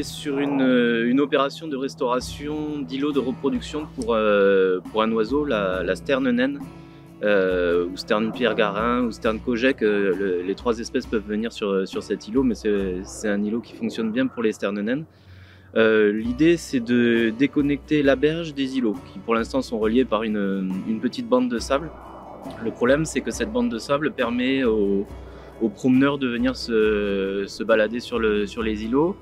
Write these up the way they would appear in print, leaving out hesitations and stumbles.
est sur une opération de restauration d'îlots de reproduction pour un oiseau, la sterne naine, ou sterne pierre-garin, ou sterne kojek. Les trois espèces peuvent venir sur cet îlot, mais c'est un îlot qui fonctionne bien pour les sternes naines. L'idée, c'est de déconnecter la berge des îlots, qui pour l'instant sont reliés par une petite bande de sable. Le problème, c'est que cette bande de sable permet aux promeneurs de venir se balader sur les îlots,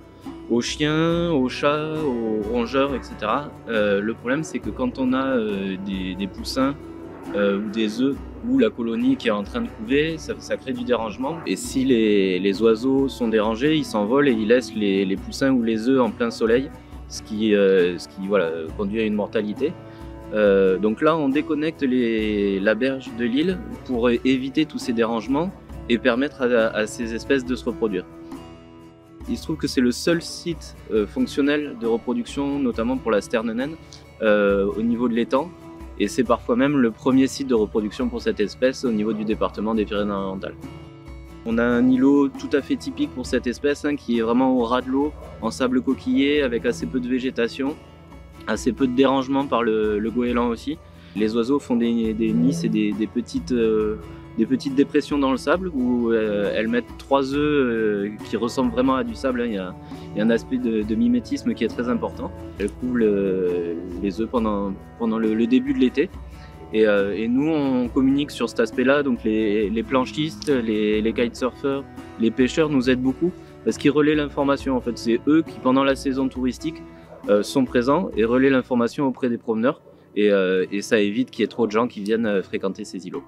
aux chiens, aux chats, aux rongeurs, etc. Le problème, c'est que quand on a des poussins ou des œufs ou la colonie qui est en train de couver, ça crée du dérangement. Et si les oiseaux sont dérangés, ils s'envolent et ils laissent les poussins ou les œufs en plein soleil, ce qui conduit à une mortalité. Donc là, on déconnecte la berge de l'île pour éviter tous ces dérangements et permettre à ces espèces de se reproduire. Il se trouve que c'est le seul site fonctionnel de reproduction, notamment pour la sterne naine, au niveau de l'étang. Et c'est parfois même le premier site de reproduction pour cette espèce au niveau du département des Pyrénées-Orientales. On a un îlot tout à fait typique pour cette espèce, qui est vraiment au ras de l'eau, en sable coquillé, avec assez peu de végétation, assez peu de dérangement par le goéland aussi. Les oiseaux font des nids et des petites dépressions dans le sable où elles mettent 3 œufs qui ressemblent vraiment à du sable. Il y a un aspect de mimétisme qui est très important. Elles couvrent les œufs pendant le début de l'été. Et nous, on communique sur cet aspect-là. Donc les planchistes, les kitesurfers, les pêcheurs nous aident beaucoup parce qu'ils relaient l'information. En fait, c'est eux qui, pendant la saison touristique, sont présents et relaient l'information auprès des promeneurs. Et ça évite qu'il y ait trop de gens qui viennent fréquenter ces îlots.